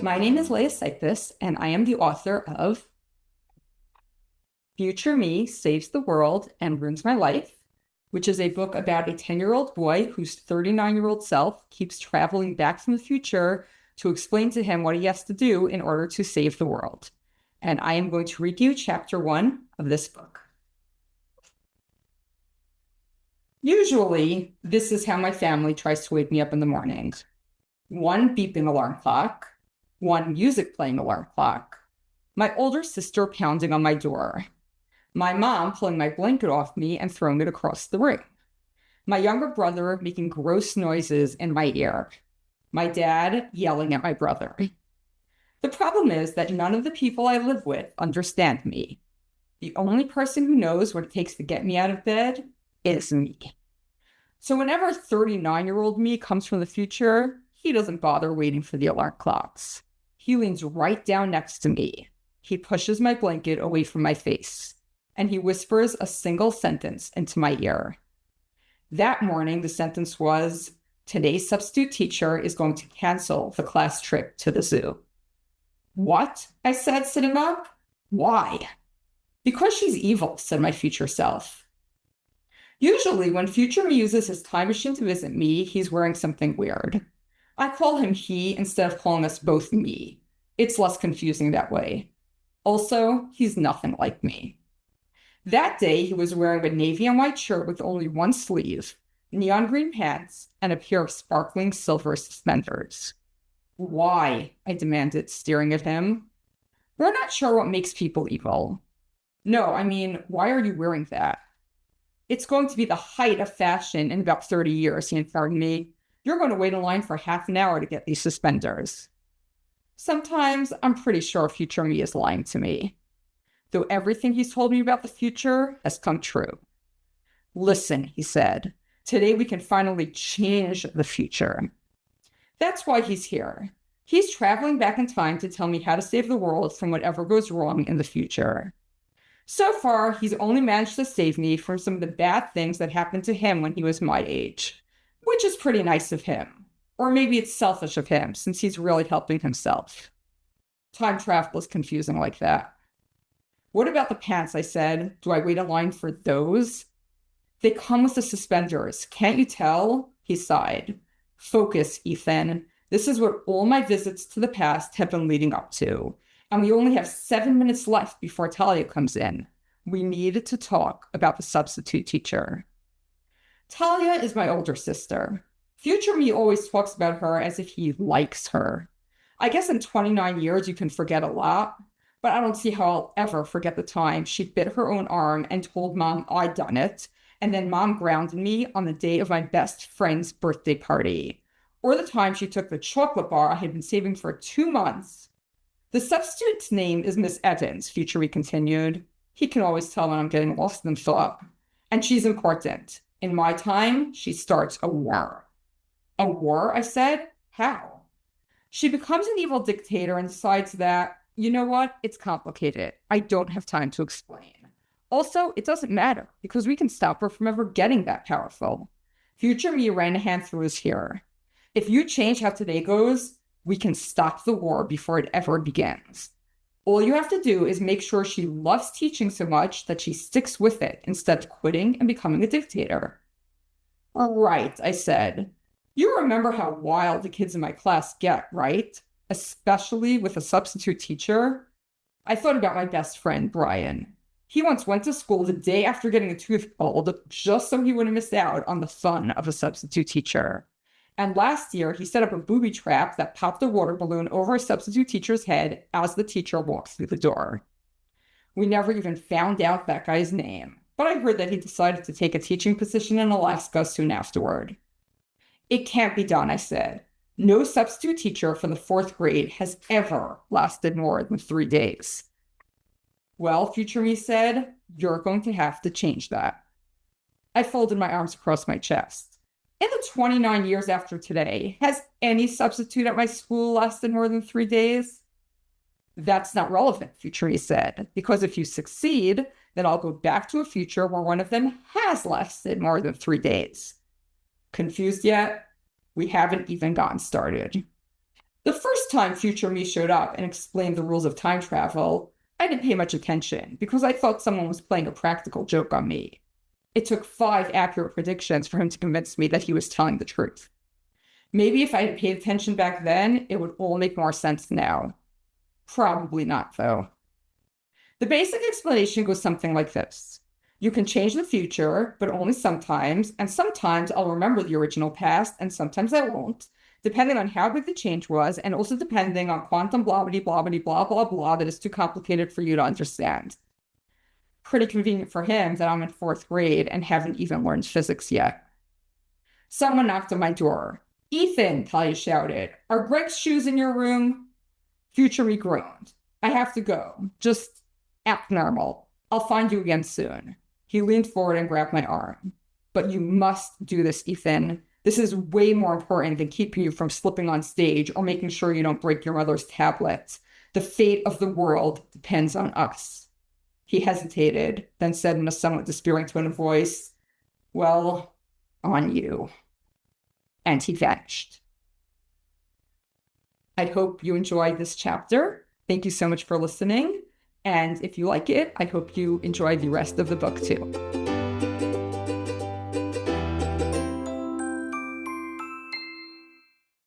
My name is Leah Cypess, and I am the author of Future Me Saves the World and Ruins My Life, which is a book about a 10-year-old boy whose 39-year-old self keeps traveling back from the future to explain to him what he has to do in order to save the world. And I am going to read you chapter 1 of this book. Usually, this is how my family tries to wake me up in the morning. One beeping alarm clock, one music playing alarm clock, my older sister pounding on my door, my mom pulling my blanket off me and throwing it across the room, my younger brother making gross noises in my ear, my dad yelling at my brother. The problem is that none of the people I live with understand me. The only person who knows what it takes to get me out of bed is me. So whenever 39-year-old me comes from the future, he doesn't bother waiting for the alarm clocks. He leans right down next to me. He pushes my blanket away from my face, and he whispers a single sentence into my ear. That morning, the sentence was, "Today's substitute teacher is going to cancel the class trip to the zoo." "What?" I said, sitting up. "Why?" "Because she's evil," said my future self. Usually, when future me uses his time machine to visit me, he's wearing something weird. I call him he instead of calling us both me. It's less confusing that way. Also, he's nothing like me. That day, he was wearing a navy and white shirt with only one sleeve, neon green pants, and a pair of sparkling silver suspenders. "Why?" I demanded, staring at him. "We're not sure what makes people evil." "No, I mean, why are you wearing that?" "It's going to be the height of fashion in about 30 years, he informed me. You're going to wait in line for half an hour to get these suspenders." Sometimes I'm pretty sure future me is lying to me, though everything he's told me about the future has come true. "Listen," he said, "today we can finally change the future." That's why he's here. He's traveling back in time to tell me how to save the world from whatever goes wrong in the future. So far, he's only managed to save me from some of the bad things that happened to him when he was my age, which is pretty nice of him. Or maybe it's selfish of him, since he's really helping himself. Time travel is confusing like that. "What about the pants?" I said. "Do I wait in line for those?" "They come with the suspenders. Can't you tell?" He sighed. "Focus, Ethan. This is what all my visits to the past have been leading up to. And we only have 7 minutes left before Talia comes in. We need to talk about the substitute teacher." Talia is my older sister. Future me always talks about her as if he likes her. I guess in 29 years you can forget a lot, but I don't see how I'll ever forget the time she bit her own arm and told Mom I'd done it, and then Mom grounded me on the day of my best friend's birthday party, or the time she took the chocolate bar I had been saving for 2 months. "The substitute's name is Miss Evans," Future me continued. "He can always tell when I'm getting lost in thought. And she's important. In my time, she starts a war." "A war?" I said. "How?" "She becomes an evil dictator and decides that, you know what, it's complicated. I don't have time to explain. Also, it doesn't matter, because we can stop her from ever getting that powerful." Future me ran a hand through his hair. "If you change how today goes, we can stop the war before it ever begins. All you have to do is make sure she loves teaching so much that she sticks with it instead of quitting and becoming a dictator." "Right," I said. "You remember how wild the kids in my class get, right? Especially with a substitute teacher." I thought about my best friend, Brian. He once went to school the day after getting a tooth pulled just so he wouldn't miss out on the fun of a substitute teacher. And last year, he set up a booby trap that popped a water balloon over a substitute teacher's head as the teacher walked through the door. We never even found out that guy's name, but I heard that he decided to take a teaching position in Alaska soon afterward. "It can't be done," I said. "No substitute teacher for the 4th grade has ever lasted more than 3 days." "Well," Future me said, "you're going to have to change that." I folded my arms across my chest. In the 29 years after today, has any substitute at my school lasted more than 3 days? "That's not relevant," Future me said, "because if you succeed, then I'll go back to a future where one of them has lasted more than 3 days. Confused yet? We haven't even gotten started. The first time future me showed up and explained the rules of time travel, I didn't pay much attention because I thought someone was playing a practical joke on me. It took 5 accurate predictions for him to convince me that he was telling the truth. Maybe if I had paid attention back then, it would all make more sense now. Probably not, though. The basic explanation goes something like this. You can change the future, but only sometimes, and sometimes I'll remember the original past, and sometimes I won't, depending on how big the change was, and also depending on quantum blah that is too complicated for you to understand. Pretty convenient for him that I'm in 4th grade and haven't even learned physics yet. Someone knocked on my door. "Ethan," Talia shouted, "are Greg's shoes in your room?" Future me groaned. "I have to go. Just act normal. I'll find you again soon." He leaned forward and grabbed my arm. "But you must do this, Ethan. This is way more important than keeping you from slipping on stage or making sure you don't break your mother's tablet. The fate of the world depends on us." He hesitated, then said in a somewhat despairing tone of voice, "Well, on you." And he vanished. I hope you enjoyed this chapter. Thank you so much for listening. And if you like it, I hope you enjoy the rest of the book too.